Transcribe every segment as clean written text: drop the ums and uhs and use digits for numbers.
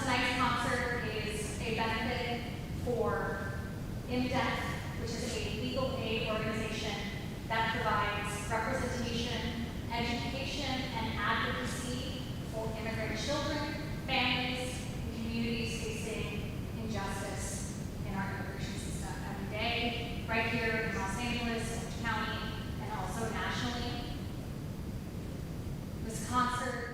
Tonight's concert is a benefit for in-depth, which is a legal aid organization that provides representation, education, and advocacy for immigrant children, families, and communities facing injustice in our immigration system every day, right here in Los Angeles, County, and also nationally. This concert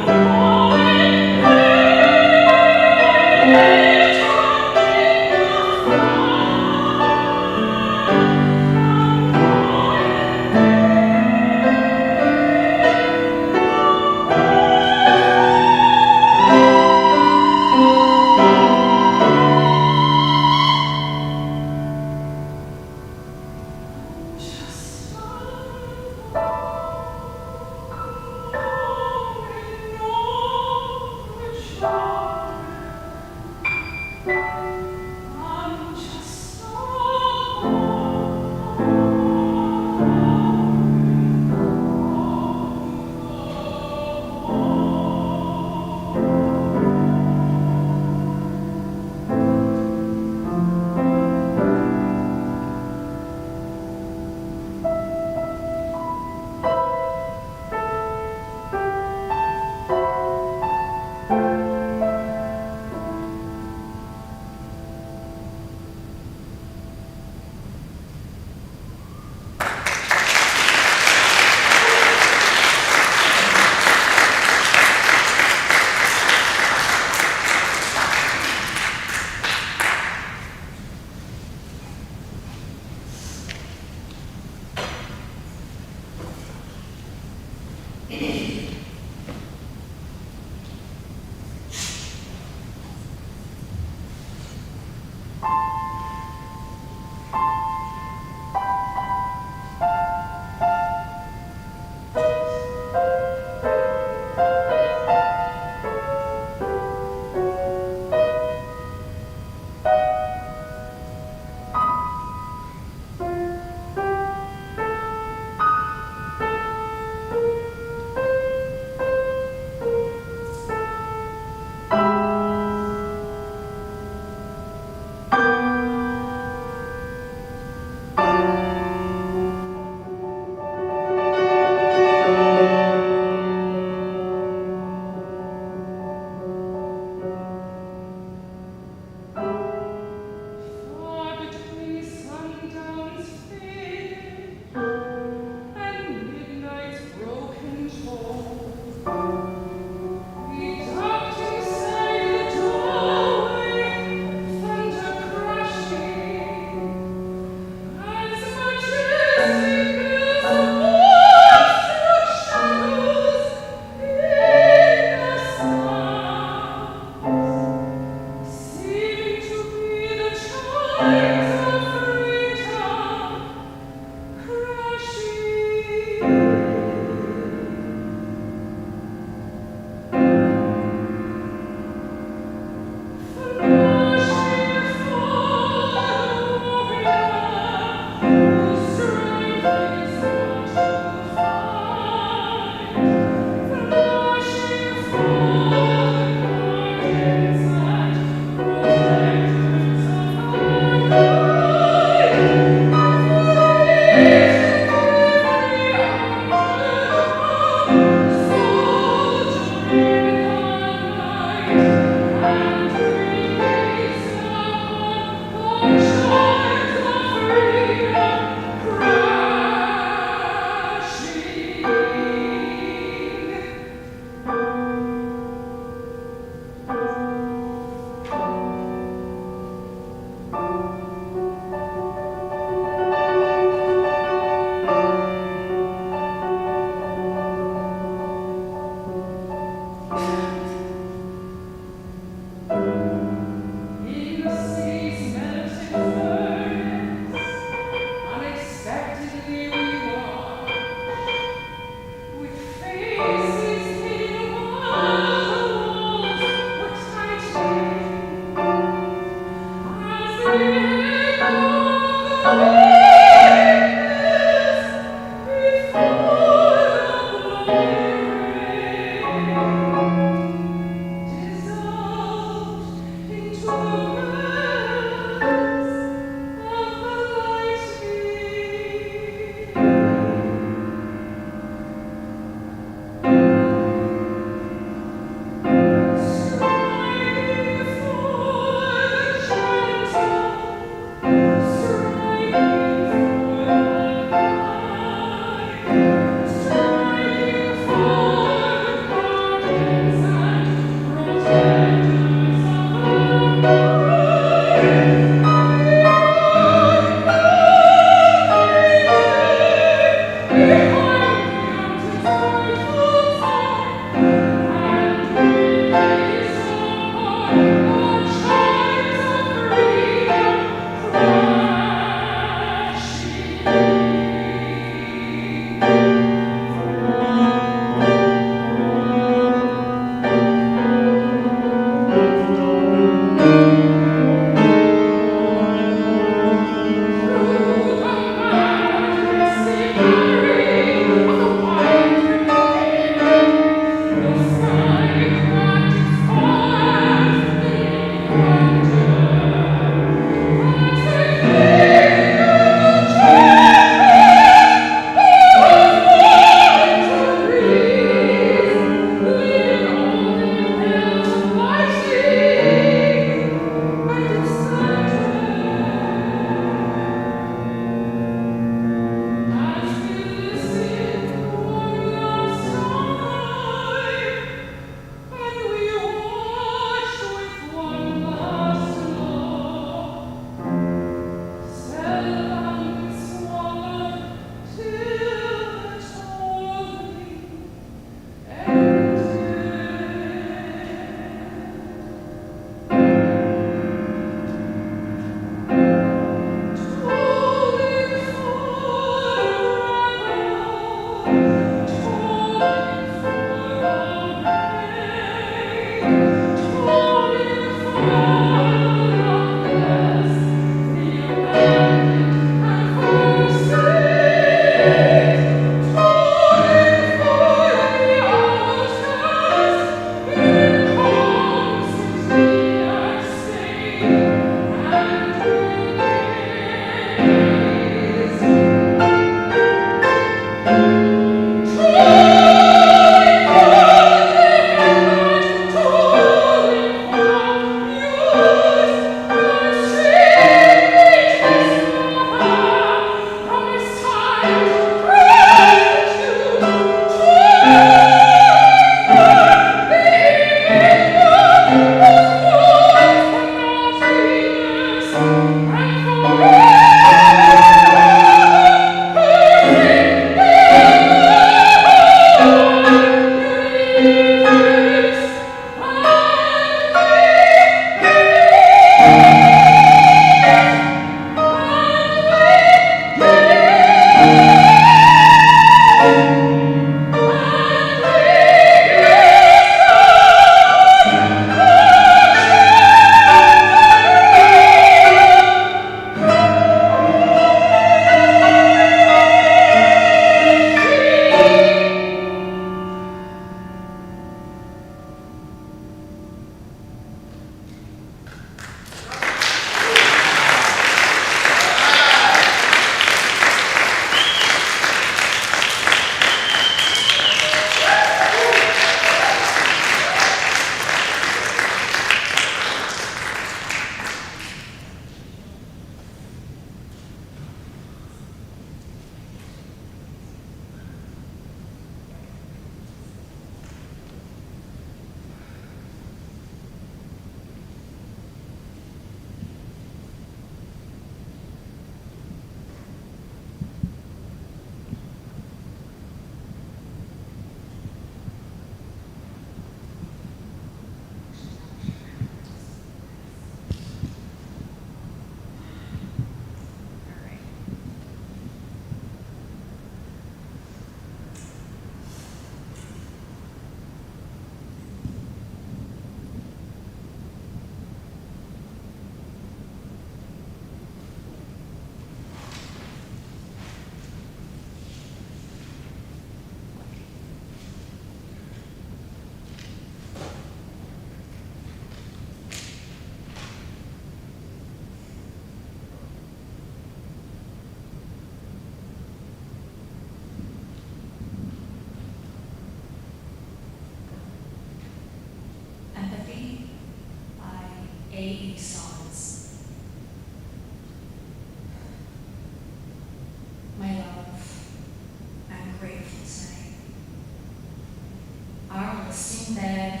rusting bed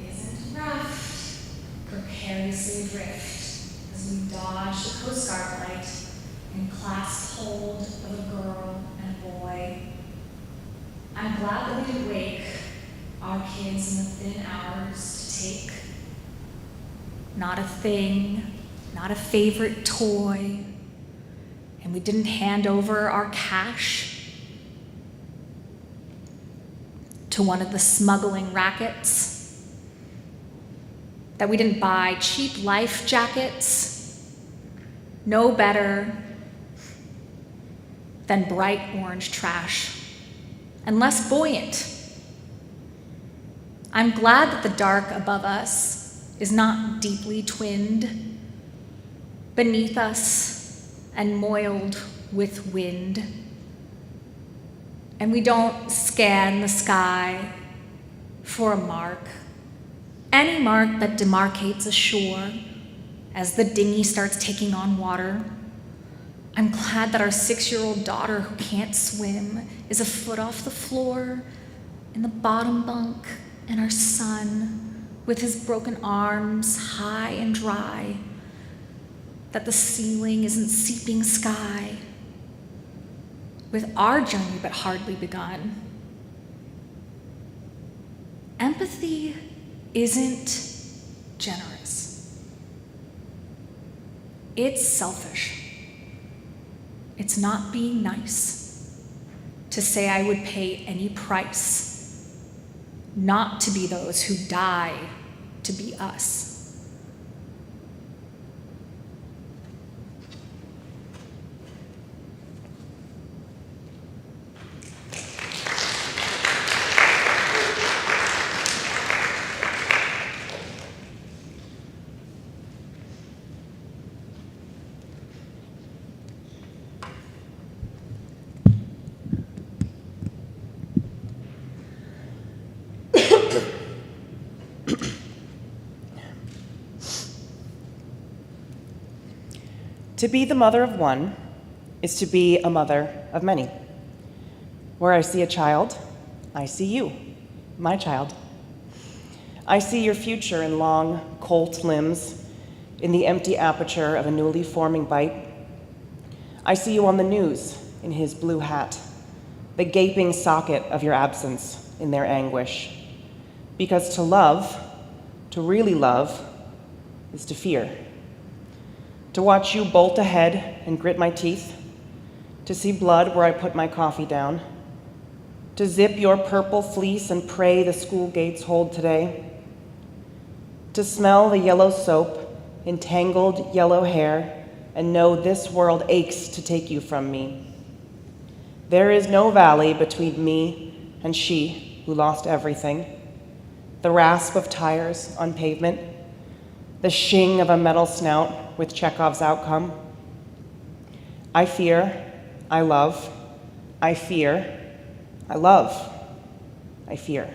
isn't rough, precariously adrift as we dodge the Coast Guard light and clasp hold of a girl and a boy. I'm glad that we did wake our kids in the thin hours to take. Not a thing, not a favorite toy, and we didn't hand over our cash to one of the smuggling rackets, that we didn't buy cheap life jackets, no better than bright orange trash, and less buoyant. I'm glad that the dark above us is not deeply twinned beneath us and moiled with wind. And we don't scan the sky for a mark, any mark that demarcates a shore as the dinghy starts taking on water. I'm glad that our 6-year-old daughter who can't swim is a foot off the floor in the bottom bunk, and our son with his broken arms high and dry, that the ceiling isn't seeping sky, with our journey but hardly begun. Empathy isn't generous. It's selfish. It's not being nice to say I would pay any price not to be those who die to be us. To be the mother of one is to be a mother of many. Where I see a child, I see you, my child. I see your future in long, colt limbs, in the empty aperture of a newly forming bite. I see you on the news in his blue hat, the gaping socket of your absence in their anguish. Because to love, to really love, is to fear. To watch you bolt ahead and grit my teeth, to see blood where I put my coffee down, to zip your purple fleece and pray the school gates hold today, to smell the yellow soap, entangled yellow hair, and know this world aches to take you from me. There is no valley between me and she who lost everything, the rasp of tires on pavement, the shing of a metal snout with Chekhov's outcome. I fear, I love, I fear, I love, I fear.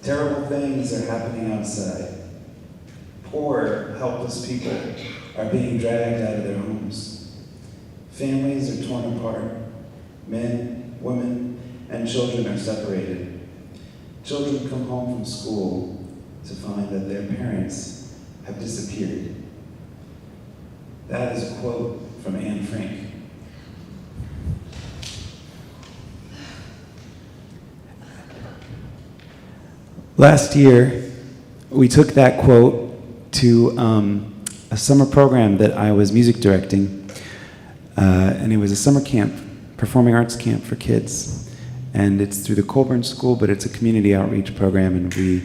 Terrible things are happening outside. Poor, helpless people are being dragged out of their homes. Families are torn apart. Men, women, and children are separated. Children come home from school to find that their parents have disappeared. That is a quote from Anne Frank. Last year, we took that quote to a summer program that I was music directing, and it was a summer camp, performing arts camp for kids. And it's through the Colburn School, but it's a community outreach program, and we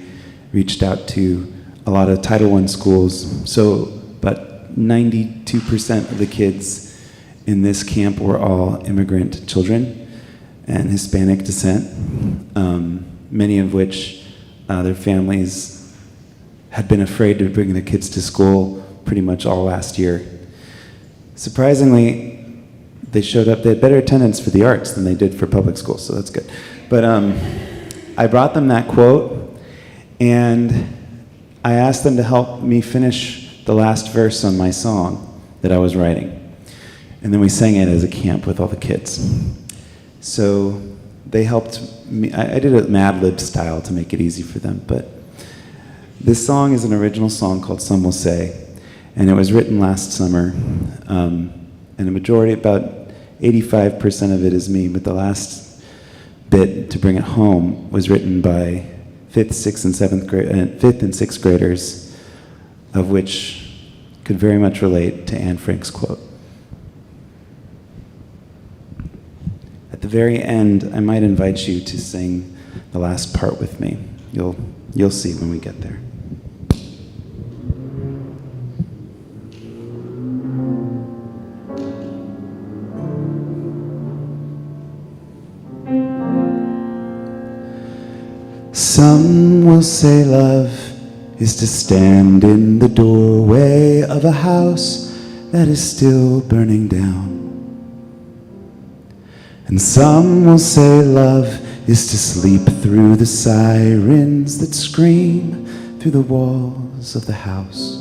reached out to a lot of Title I schools. So, but 92% of the kids in this camp were all immigrant children and Hispanic descent, many of which their families had been afraid to bring their kids to school pretty much all last year. Surprisingly, they showed up, they had better attendance for the arts than they did for public school, so that's good. But I brought them that quote, and I asked them to help me finish the last verse on my song that I was writing. And then we sang it as a camp with all the kids. So they helped me. I did it Mad Lib style to make it easy for them, but this song is an original song called Some Will Say, and it was written last summer. And a majority, about 85% of it is me, but the last bit to bring it home was written by fifth and sixth graders, of which could very much relate to Anne Frank's quote. At the very end, I might invite you to sing the last part with me. You'll see when we get there. Some will say love is to stand in the doorway of a house that is still burning down. And some will say love is to sleep through the sirens that scream through the walls of the house.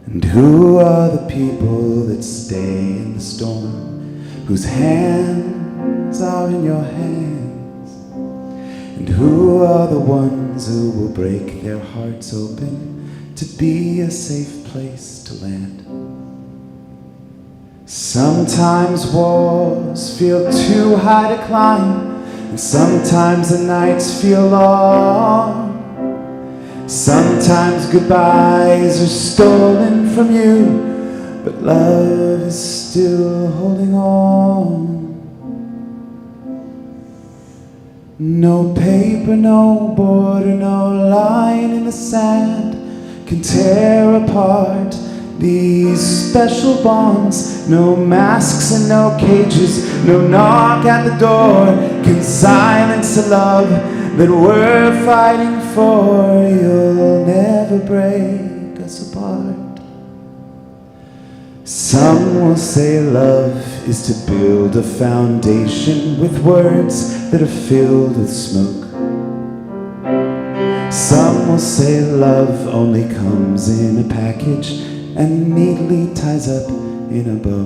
And who are the people that stay in the storm, whose hands are in your hands? And who are the ones who will break their hearts open to be a safe place to land? Sometimes walls feel too high to climb, and sometimes the nights feel long. Sometimes goodbyes are stolen from you, but love is still holding on. No paper, no border, no line in the sand can tear apart these special bonds. No masks and no cages, no knock at the door can silence the love that we're fighting for. You'll never break us apart. Some will say love is to build a foundation with words that are filled with smoke. Some will say love only comes in a package and neatly ties up in a bow.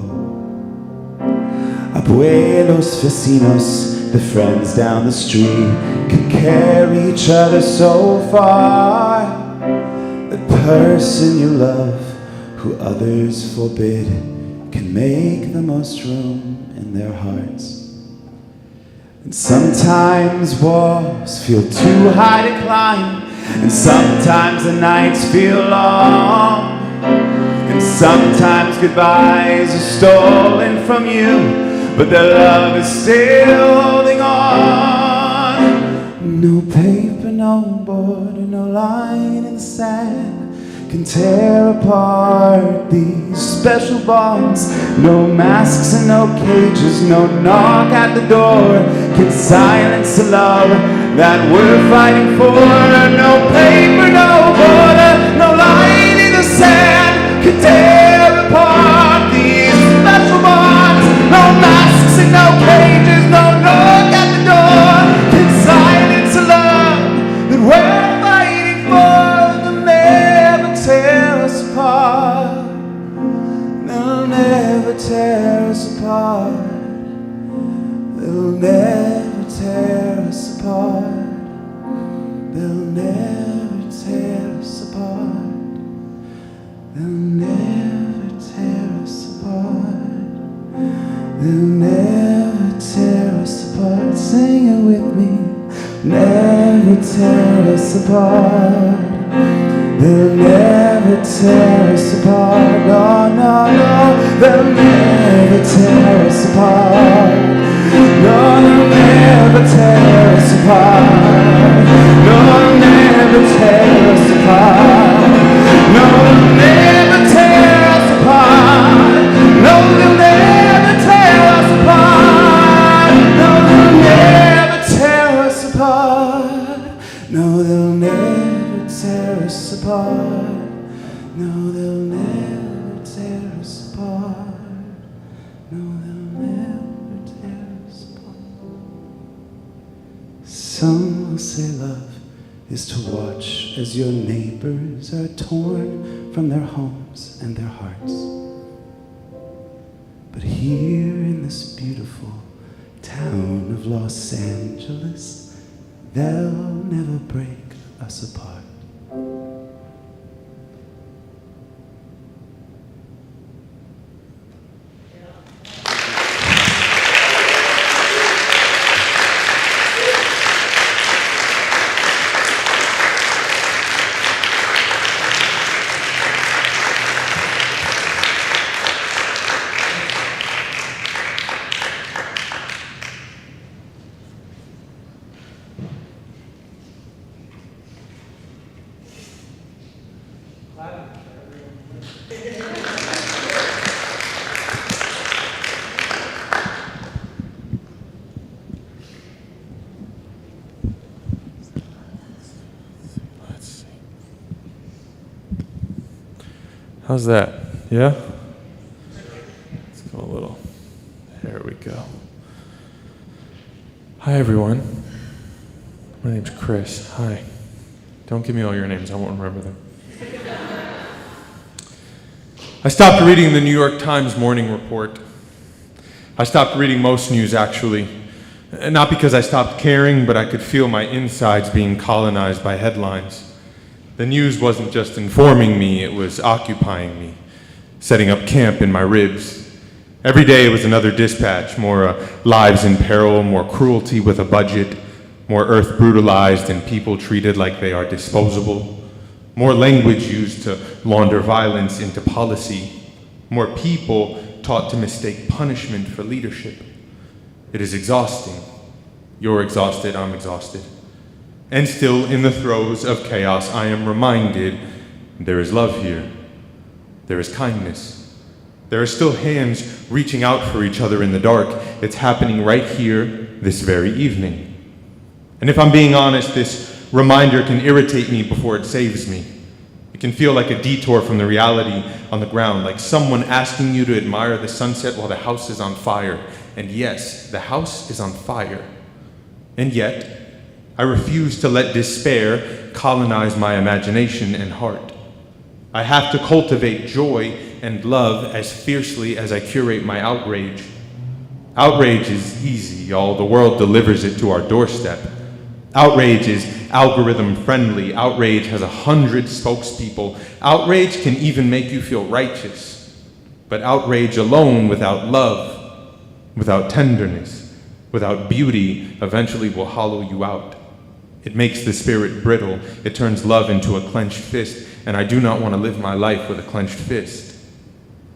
Abuelos, vecinos, the friends down the street can carry each other so far. The person you love, who others forbid, can make the most room in their hearts. And sometimes walls feel too high to climb, and sometimes the nights feel long, and sometimes goodbyes are stolen from you, but their love is still holding on. No paper, no border, no line in the sand can tear apart these special bonds. No masks and no cages, no knock at the door can silence the love that we're fighting for. No paper, no border, no line in the sand can tear apart these special bonds. No masks and no cages, no knock at the door can silence the love never tear us apart. They'll never tear us apart. No, no, no, they'll never tear us apart. No, they'll never tear us apart. No, they'll never tear us apart. No, they'll never tear us apart. No, they'll never tear us apart. No, they'll never tear us apart. No, they'll never tear us apart. No, they'll never tear us apart. No, they'll never tear us apart. Some will say love is to watch as your neighbors are torn from their homes and their hearts. But here in this beautiful town of Los Angeles, they'll never break us apart. How's that? Yeah? Let's go a little. There we go. Hi, everyone. My name's Chris. Hi. Don't give me all your names. I won't remember them. I stopped reading the New York Times morning report. I stopped reading most news, actually. Not because I stopped caring, but I could feel my insides being colonized by headlines. The news wasn't just informing me, it was occupying me, setting up camp in my ribs. Every day was another dispatch, more lives in peril, more cruelty with a budget, more earth brutalized and people treated like they are disposable, more language used to launder violence into policy, more people taught to mistake punishment for leadership. It is exhausting. You're exhausted, I'm exhausted. And still, in the throes of chaos, I am reminded there is love here. There is kindness. There are still hands reaching out for each other in the dark. It's happening right here, this very evening. And if I'm being honest, this reminder can irritate me before it saves me. It can feel like a detour from the reality on the ground, like someone asking you to admire the sunset while the house is on fire. And yes, the house is on fire. And yet, I refuse to let despair colonize my imagination and heart. I have to cultivate joy and love as fiercely as I curate my outrage. Outrage is easy, y'all. The world delivers it to our doorstep. Outrage is algorithm friendly. Outrage has 100 spokespeople. Outrage can even make you feel righteous. But outrage alone without love, without tenderness, without beauty, eventually will hollow you out. It makes the spirit brittle. It turns love into a clenched fist, and I do not want to live my life with a clenched fist.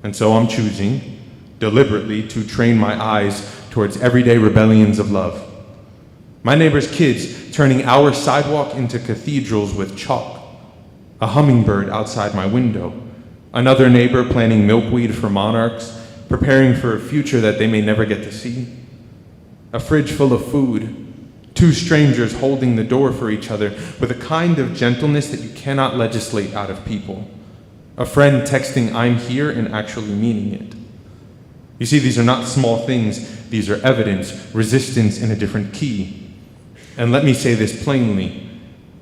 And so I'm choosing, deliberately, to train my eyes towards everyday rebellions of love. My neighbor's kids turning our sidewalk into cathedrals with chalk. A hummingbird outside my window. Another neighbor planting milkweed for monarchs, preparing for a future that they may never get to see. A fridge full of food. Two strangers holding the door for each other with a kind of gentleness that you cannot legislate out of people. A friend texting, "I'm here," and actually meaning it. You see, these are not small things. These are evidence, resistance in a different key. And let me say this plainly.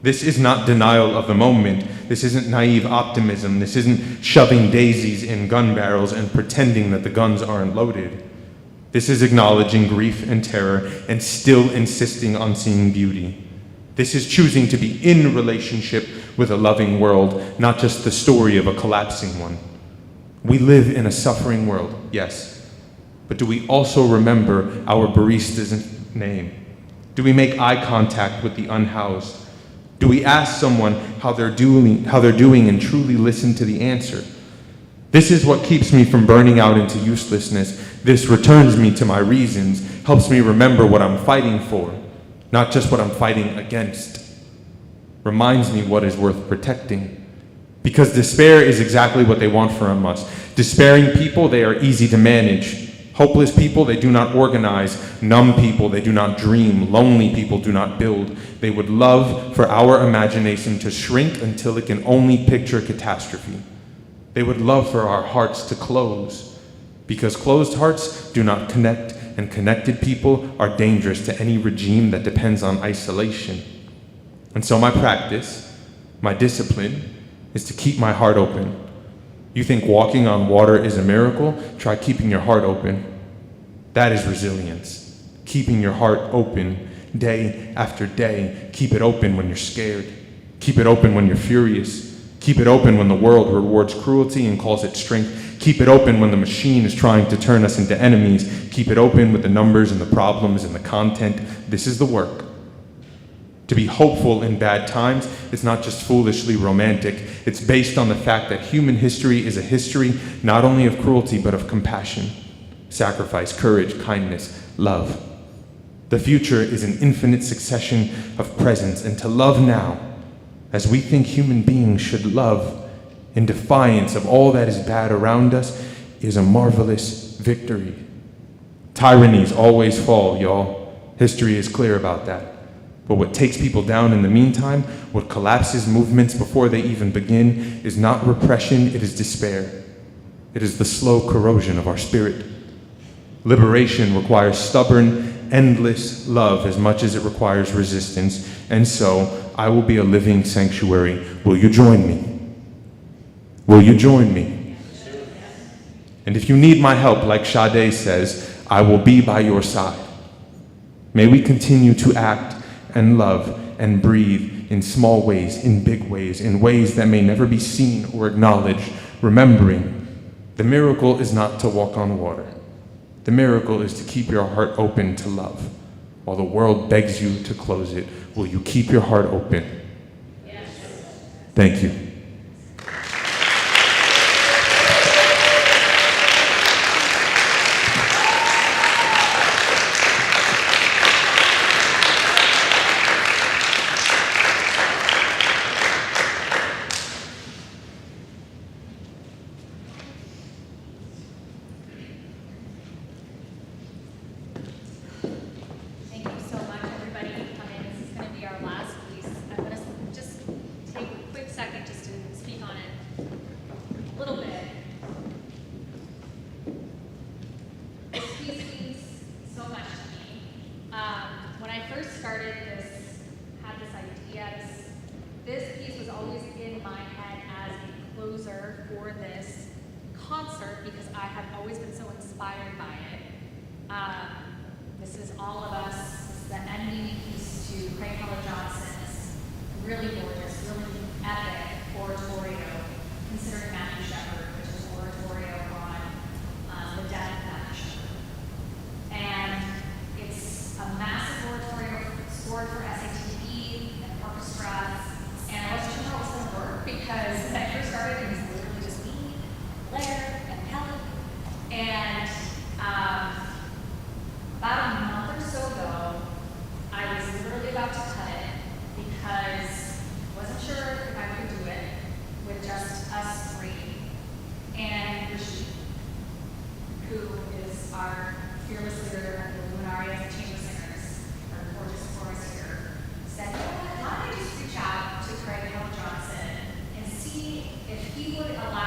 This is not denial of the moment. This isn't naive optimism. This isn't shoving daisies in gun barrels and pretending that the guns aren't loaded. This is acknowledging grief and terror and still insisting on seeing beauty. This is choosing to be in relationship with a loving world, not just the story of a collapsing one. We live in a suffering world, yes, but do we also remember our barista's name? Do we make eye contact with the unhoused? Do we ask someone how they're doing and truly listen to the answer? This is what keeps me from burning out into uselessness. This returns me to my reasons, helps me remember what I'm fighting for, not just what I'm fighting against. Reminds me what is worth protecting. Because despair is exactly what they want from us. Despairing people, they are easy to manage. Hopeless people, they do not organize. Numb people, they do not dream. Lonely people do not build. They would love for our imagination to shrink until it can only picture catastrophe. They would love for our hearts to close, because closed hearts do not connect, and connected people are dangerous to any regime that depends on isolation. And so my practice, my discipline, is to keep my heart open. You think walking on water is a miracle? Try keeping your heart open. That is resilience. Keeping your heart open day after day. Keep it open when you're scared. Keep it open when you're furious. Keep it open when the world rewards cruelty and calls it strength. Keep it open when the machine is trying to turn us into enemies. Keep it open with the numbers and the problems and the content. This is the work. To be hopeful in bad times is not just foolishly romantic. It's based on the fact that human history is a history not only of cruelty but of compassion, sacrifice, courage, kindness, love. The future is an infinite succession of presents, and to love now, as we think human beings should love, in defiance of all that is bad around us, is a marvelous victory. Tyrannies always fall, y'all. History is clear about that. But what takes people down in the meantime, what collapses movements before they even begin, is not repression, it is despair. It is the slow corrosion of our spirit. Liberation requires stubborn, endless love as much as it requires resistance, and so I will be a living sanctuary. Will you join me? Will you join me? And if you need my help, like Sade says, I will be by your side. May we continue to act and love and breathe in small ways, in big ways, in ways that may never be seen or acknowledged, remembering the miracle is not to walk on water. The miracle is to keep your heart open to love. While the world begs you to close it, will you keep your heart open? Yes. Thank you. Thank you so much, everybody, for coming. This is going to be our last piece. I'm going to just take a quick second just to speak on it a little bit. This piece means so much to me. When I first started had this idea, this piece was always in my head as a closer for this concert because I have always been so inspired by it. This is all of us. This is the ending piece to Craig Johnson's really gorgeous, really epic oratorio, considering Matthew Shepard, which is oratorio on the death of Matthew Shepard. And it's a massive oratorio scored for SATB and orchestra. And I wasn't sure how it was going to work because when I first started, it was literally just me, Blair, and Kelly. And about a month or so ago, I was literally about to cut it because I wasn't sure if I could do it with just us three. And Rishi, who is our fearless leader of the Luminarias and Chamber Singers, our gorgeous chorus here, said, why don't I just reach out to Craig Johnson and see if he would allow